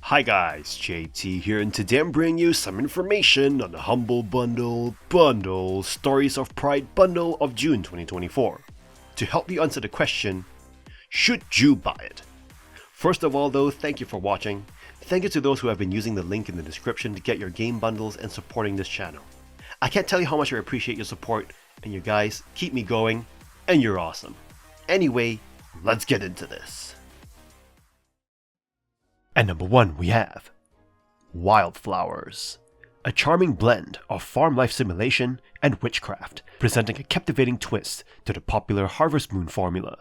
Hi guys, JT here, and today I'm bringing you some information on the Humble Bundle Stories of Pride bundle of June 2024 to help you answer the question, should you buy it? First of all though, thank you for watching. Thank you to those who have been using the link in the description to get your game bundles and supporting this channel. I can't tell you how much I appreciate your support, and you guys keep me going, and you're awesome. Anyway, let's get into this. At number 1 we have Wylde Flowers, a charming blend of farm life simulation and witchcraft, presenting a captivating twist to the popular Harvest Moon formula.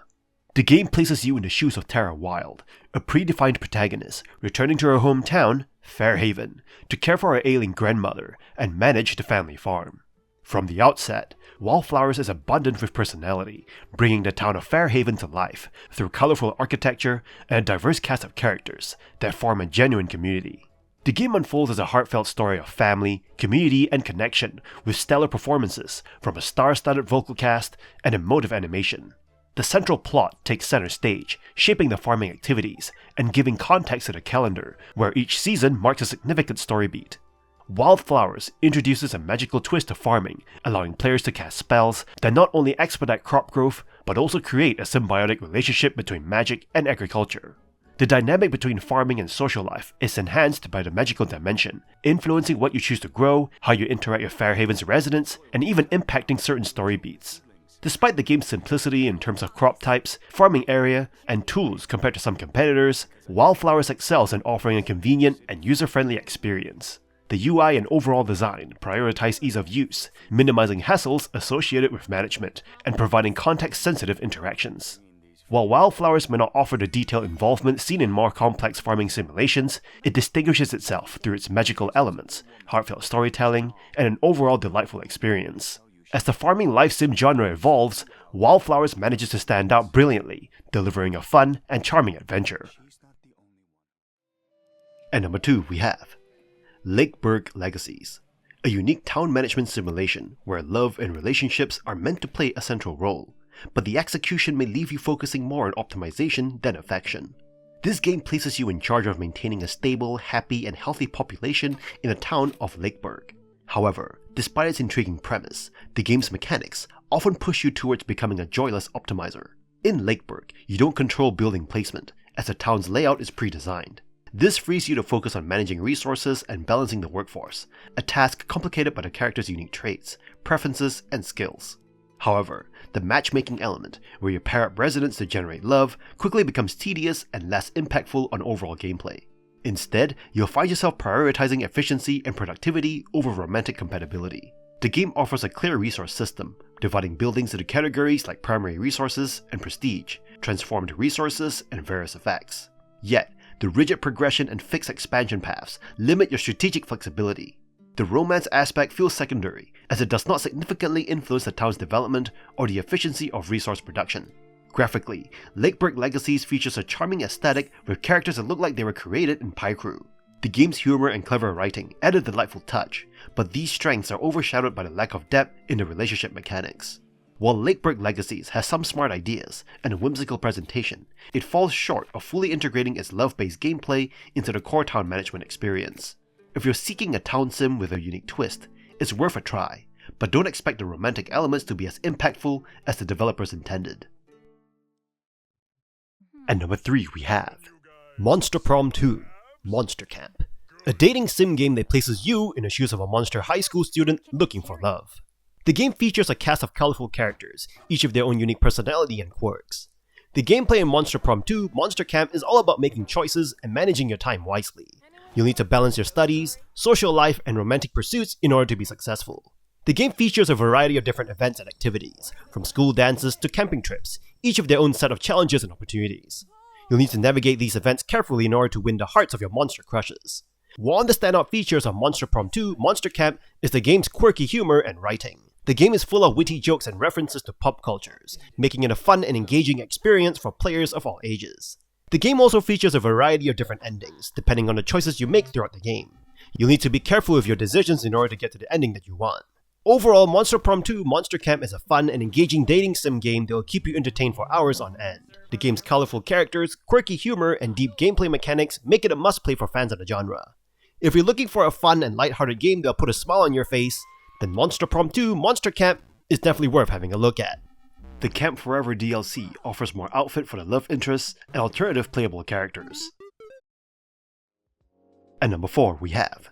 The game places you in the shoes of Tara Wylde, a predefined protagonist returning to her hometown, Fairhaven, to care for her ailing grandmother and manage the family farm. From the outset, Wylde Flowers is abundant with personality, bringing the town of Fairhaven to life through colorful architecture and a diverse cast of characters that form a genuine community. The game unfolds as a heartfelt story of family, community, and connection, with stellar performances from a star-studded vocal cast and emotive animation. The central plot takes center stage, shaping the farming activities and giving context to the calendar, where each season marks a significant story beat. Wylde Flowers introduces a magical twist to farming, allowing players to cast spells that not only expedite crop growth, but also create a symbiotic relationship between magic and agriculture. The dynamic between farming and social life is enhanced by the magical dimension, influencing what you choose to grow, how you interact with Fairhaven's residents, and even impacting certain story beats. Despite the game's simplicity in terms of crop types, farming area, and tools compared to some competitors, Wylde Flowers excels in offering a convenient and user-friendly experience. The UI and overall design prioritize ease of use, minimizing hassles associated with management, and providing context-sensitive interactions. While Wylde Flowers may not offer the detailed involvement seen in more complex farming simulations, it distinguishes itself through its magical elements, heartfelt storytelling, and an overall delightful experience. As the farming life sim genre evolves, Wylde Flowers manages to stand out brilliantly, delivering a fun and charming adventure. At number 2 we have Lakeburg Legacies, a unique town management simulation where love and relationships are meant to play a central role, but the execution may leave you focusing more on optimization than affection. This game places you in charge of maintaining a stable, happy, and healthy population in the town of Lakeburg. However, despite its intriguing premise, the game's mechanics often push you towards becoming a joyless optimizer. In Lakeburg, you don't control building placement, as the town's layout is pre-designed. This frees you to focus on managing resources and balancing the workforce, a task complicated by the character's unique traits, preferences, and skills. However, the matchmaking element, where you pair up residents to generate love, quickly becomes tedious and less impactful on overall gameplay. Instead, you'll find yourself prioritizing efficiency and productivity over romantic compatibility. The game offers a clear resource system, dividing buildings into categories like primary resources and prestige, transformed resources, and various effects. Yet, the rigid progression and fixed expansion paths limit your strategic flexibility. The romance aspect feels secondary, as it does not significantly influence the town's development or the efficiency of resource production. Graphically, Lakeburg Legacies features a charming aesthetic with characters that look like they were created in Pycrew. The game's humor and clever writing add a delightful touch, but these strengths are overshadowed by the lack of depth in the relationship mechanics. While Lakeburg Legacies has some smart ideas and a whimsical presentation, it falls short of fully integrating its love-based gameplay into the core town management experience. If you're seeking a town sim with a unique twist, it's worth a try, but don't expect the romantic elements to be as impactful as the developers intended. At number 3 we have Prom 2 Monster Camp, a dating sim game that places you in the shoes of a monster high school student looking for love. The game features a cast of colorful characters, each with their own unique personality and quirks. The gameplay in Prom 2 Monster Camp is all about making choices and managing your time wisely. You'll need to balance your studies, social life, and romantic pursuits in order to be successful. The game features a variety of different events and activities, from school dances to camping trips, each with their own set of challenges and opportunities. You'll need to navigate these events carefully in order to win the hearts of your monster crushes. One of the standout features of Prom 2 Monster Camp is the game's quirky humor and writing. The game is full of witty jokes and references to pop cultures, making it a fun and engaging experience for players of all ages. The game also features a variety of different endings, depending on the choices you make throughout the game. You'll need to be careful with your decisions in order to get to the ending that you want. Overall, Prom 2 Monster Camp is a fun and engaging dating sim game that will keep you entertained for hours on end. The game's colorful characters, quirky humor, and deep gameplay mechanics make it a must-play for fans of the genre. If you're looking for a fun and lighthearted game that'll put a smile on your face, then Monster Prom 2 Monster Camp is definitely worth having a look at. The Camp Forever DLC offers more outfit for the love interests and alternative playable characters. And number 4 we have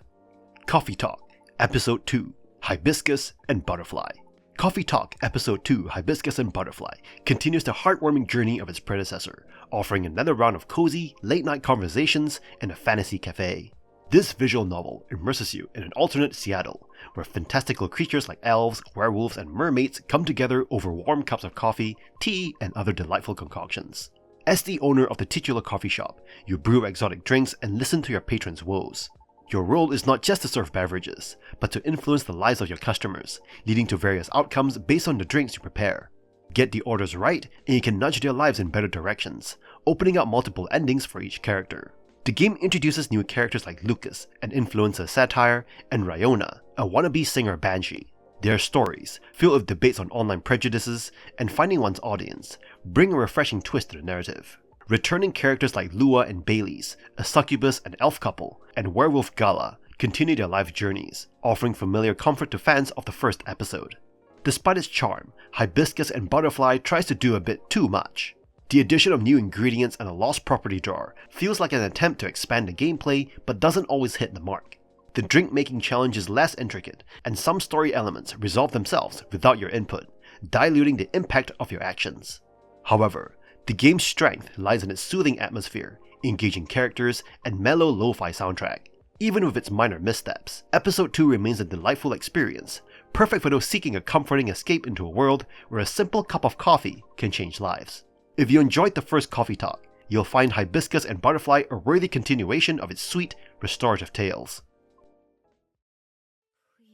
Coffee Talk Episode 2 Hibiscus and Butterfly. Coffee Talk Episode 2 Hibiscus and Butterfly continues the heartwarming journey of its predecessor, offering another round of cozy, late-night conversations in a fantasy cafe. This visual novel immerses you in an alternate Seattle, where fantastical creatures like elves, werewolves, and mermaids come together over warm cups of coffee, tea, and other delightful concoctions. As the owner of the titular coffee shop, you brew exotic drinks and listen to your patrons' woes. Your role is not just to serve beverages, but to influence the lives of your customers, leading to various outcomes based on the drinks you prepare. Get the orders right, and you can nudge their lives in better directions, opening up multiple endings for each character. The game introduces new characters like Lucas, an influencer satire, and Ryona, a wannabe singer banshee. Their stories, filled with debates on online prejudices and finding one's audience, bring a refreshing twist to the narrative. Returning characters like Lua and Baileys, a succubus and elf couple, and werewolf Gala continue their life journeys, offering familiar comfort to fans of the first episode. Despite its charm, Hibiscus and Butterfly tries to do a bit too much. The addition of new ingredients and a lost property drawer feels like an attempt to expand the gameplay but doesn't always hit the mark. The drink making challenge is less intricate, and some story elements resolve themselves without your input, diluting the impact of your actions. However, the game's strength lies in its soothing atmosphere, engaging characters, and mellow lo-fi soundtrack. Even with its minor missteps, Episode 2 remains a delightful experience, perfect for those seeking a comforting escape into a world where a simple cup of coffee can change lives. If you enjoyed the first Coffee Talk, you'll find Hibiscus and Butterfly a worthy continuation of its sweet, restorative tales.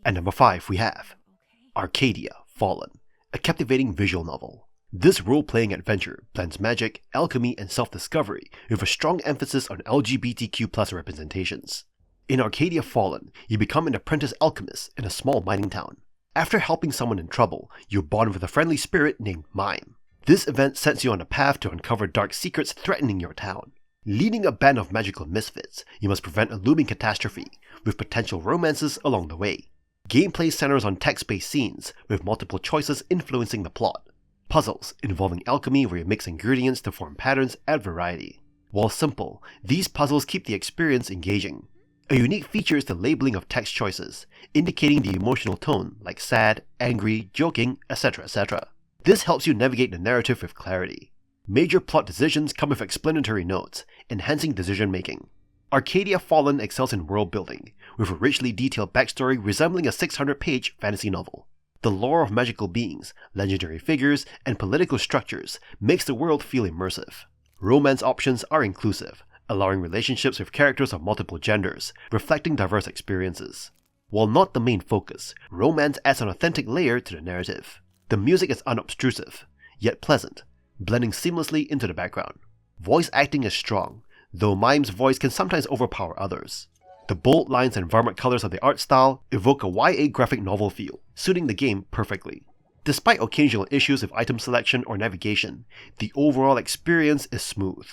And number 5 we have Arcadia Fallen, a captivating visual novel. This role-playing adventure blends magic, alchemy, and self-discovery with a strong emphasis on LGBTQ+ representations. In Arcadia Fallen, you become an apprentice alchemist in a small mining town. After helping someone in trouble, you bond with a friendly spirit named Mime. This event sets you on a path to uncover dark secrets threatening your town. Leading a band of magical misfits, you must prevent a looming catastrophe, with potential romances along the way. Gameplay centers on text-based scenes, with multiple choices influencing the plot. Puzzles involving alchemy where you mix ingredients to form patterns add variety. While simple, these puzzles keep the experience engaging. A unique feature is the labeling of text choices, indicating the emotional tone like sad, angry, joking, etc. etc. This helps you navigate the narrative with clarity. Major plot decisions come with explanatory notes, enhancing decision making. Arcadia Fallen excels in world building, with a richly detailed backstory resembling a 600-page fantasy novel. The lore of magical beings, legendary figures, and political structures makes the world feel immersive. Romance options are inclusive, allowing relationships with characters of multiple genders, reflecting diverse experiences. While not the main focus, romance adds an authentic layer to the narrative. The music is unobtrusive, yet pleasant, blending seamlessly into the background. Voice acting is strong, though Mime's voice can sometimes overpower others. The bold lines and vibrant colors of the art style evoke a YA graphic novel feel, suiting the game perfectly. Despite occasional issues with item selection or navigation, the overall experience is smooth.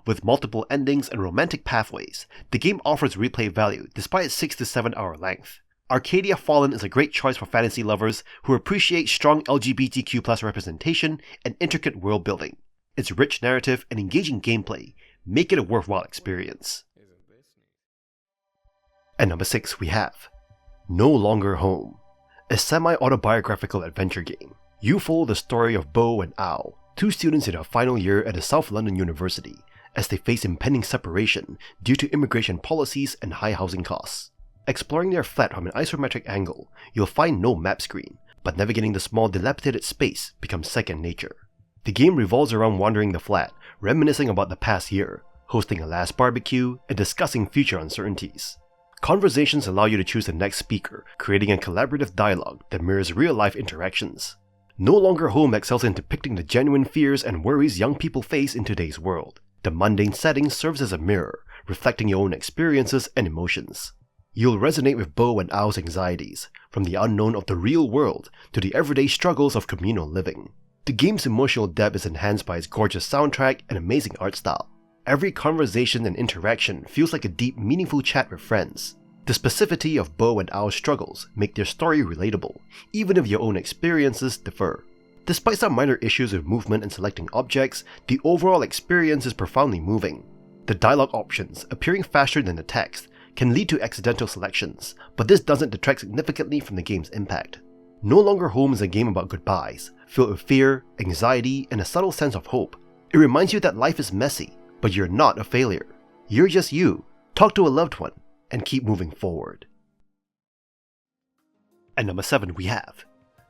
With multiple endings and romantic pathways, the game offers replay value despite its 6 to 7 hour length. Arcadia Fallen is a great choice for fantasy lovers who appreciate strong LGBTQ+ representation and intricate world building. Its rich narrative and engaging gameplay make it a worthwhile experience. And number 6 we have No Longer Home, a semi-autobiographical adventure game. You follow the story of Bo and Ao, two students in their final year at a South London university, as they face impending separation due to immigration policies and high housing costs. Exploring their flat from an isometric angle, you'll find no map screen, but navigating the small dilapidated space becomes second nature. The game revolves around wandering the flat, reminiscing about the past year, hosting a last barbecue, and discussing future uncertainties. Conversations allow you to choose the next speaker, creating a collaborative dialogue that mirrors real-life interactions. No Longer Home excels in depicting the genuine fears and worries young people face in today's world. The mundane setting serves as a mirror, reflecting your own experiences and emotions. You'll resonate with Bo and Ao's anxieties, from the unknown of the real world to the everyday struggles of communal living. The game's emotional depth is enhanced by its gorgeous soundtrack and amazing art style. Every conversation and interaction feels like a deep, meaningful chat with friends. The specificity of Bo and Ao's struggles make their story relatable, even if your own experiences differ. Despite some minor issues with movement and selecting objects, the overall experience is profoundly moving. The dialogue options, appearing faster than the text, can lead to accidental selections, but this doesn't detract significantly from the game's impact. No Longer Home is a game about goodbyes, filled with fear, anxiety, and a subtle sense of hope. It reminds you that life is messy, but you're not a failure. You're just you. Talk to a loved one, and keep moving forward. At number 7 we have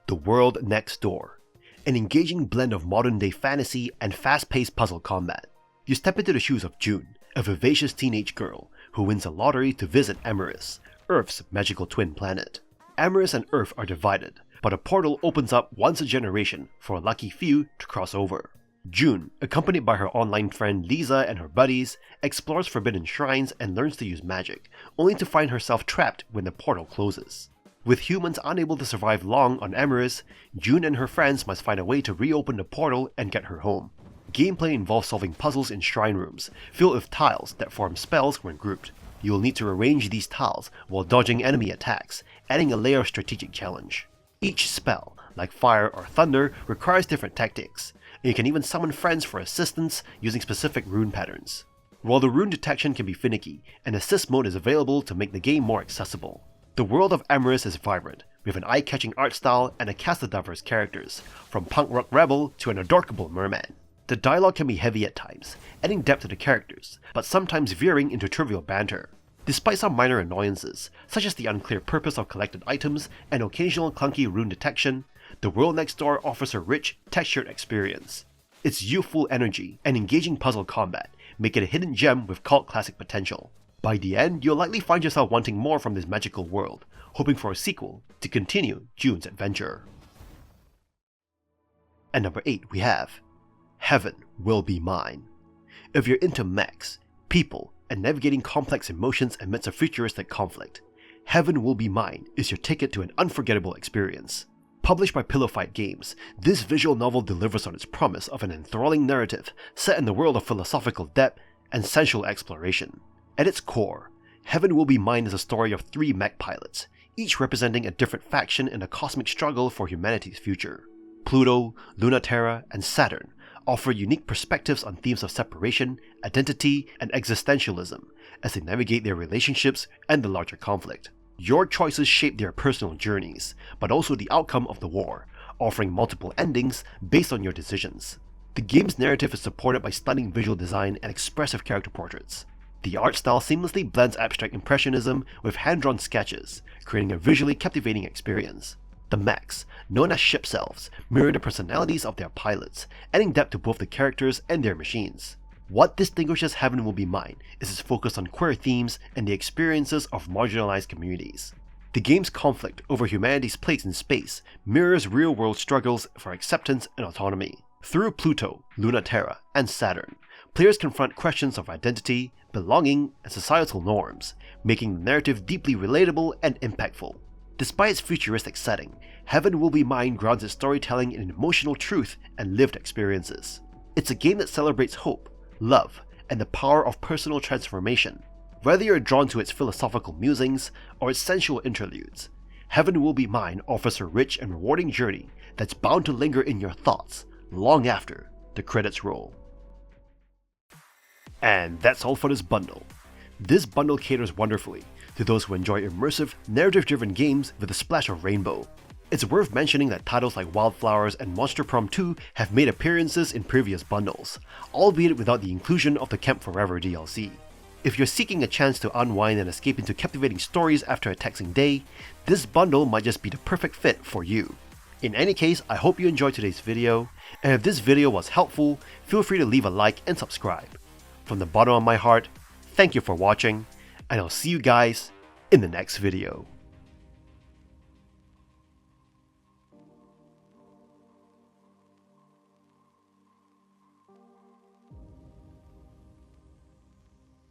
The World Next Door, an engaging blend of modern-day fantasy and fast-paced puzzle combat. You step into the shoes of June, a vivacious teenage girl who wins a lottery to visit Emerus, Earth's magical twin planet. Emerus and Earth are divided, but a portal opens up once a generation for a lucky few to cross over. June, accompanied by her online friend Lisa and her buddies, explores forbidden shrines and learns to use magic, only to find herself trapped when the portal closes. With humans unable to survive long on Emerus, June and her friends must find a way to reopen the portal and get her home. Gameplay involves solving puzzles in shrine rooms, filled with tiles that form spells when grouped. You will need to arrange these tiles while dodging enemy attacks, adding a layer of strategic challenge. Each spell, like fire or thunder, requires different tactics, and you can even summon friends for assistance using specific rune patterns. While the rune detection can be finicky, an assist mode is available to make the game more accessible. The world of Emerus is vibrant, with an eye-catching art style and a cast of diverse characters, from punk rock rebel to an adorable merman. The dialogue can be heavy at times, adding depth to the characters, but sometimes veering into trivial banter. Despite some minor annoyances, such as the unclear purpose of collected items and occasional clunky rune detection, The World Next Door offers a rich, textured experience. Its youthful energy and engaging puzzle combat make it a hidden gem with cult classic potential. By the end, you'll likely find yourself wanting more from this magical world, hoping for a sequel to continue June's adventure. At number 8 we have Heaven Will Be Mine. If you're into mechs, people, and navigating complex emotions amidst a futuristic conflict, Heaven Will Be Mine is your ticket to an unforgettable experience. Published by Pillow Fight Games, this visual novel delivers on its promise of an enthralling narrative set in the world of philosophical depth and sensual exploration. At its core, Heaven Will Be Mine is a story of 3 mech pilots, each representing a different faction in a cosmic struggle for humanity's future. Pluto, Lunaterra, and Saturn offer unique perspectives on themes of separation, identity, and existentialism as they navigate their relationships and the larger conflict. Your choices shape their personal journeys, but also the outcome of the war, offering multiple endings based on your decisions. The game's narrative is supported by stunning visual design and expressive character portraits. The art style seamlessly blends abstract impressionism with hand-drawn sketches, creating a visually captivating experience. The mechs, known as ship selves, mirror the personalities of their pilots, adding depth to both the characters and their machines. What distinguishes Heaven Will Be Mine is its focus on queer themes and the experiences of marginalized communities. The game's conflict over humanity's place in space mirrors real-world struggles for acceptance and autonomy. Through Pluto, Lunaterra, and Saturn, players confront questions of identity, belonging, and societal norms, making the narrative deeply relatable and impactful. Despite its futuristic setting, Heaven Will Be Mine grounds its storytelling in emotional truth and lived experiences. It's a game that celebrates hope, love, and the power of personal transformation. Whether you're drawn to its philosophical musings or its sensual interludes, Heaven Will Be Mine offers a rich and rewarding journey that's bound to linger in your thoughts long after the credits roll. And that's all for this bundle. This bundle caters wonderfully to those who enjoy immersive, narrative-driven games with a splash of rainbow. It's worth mentioning that titles like Wylde Flowers and Monster Prom 2 have made appearances in previous bundles, albeit without the inclusion of the Camp Forever DLC. If you're seeking a chance to unwind and escape into captivating stories after a taxing day, this bundle might just be the perfect fit for you. In any case, I hope you enjoyed today's video, and if this video was helpful, feel free to leave a like and subscribe. From the bottom of my heart, thank you for watching, and I'll see you guys in the next video.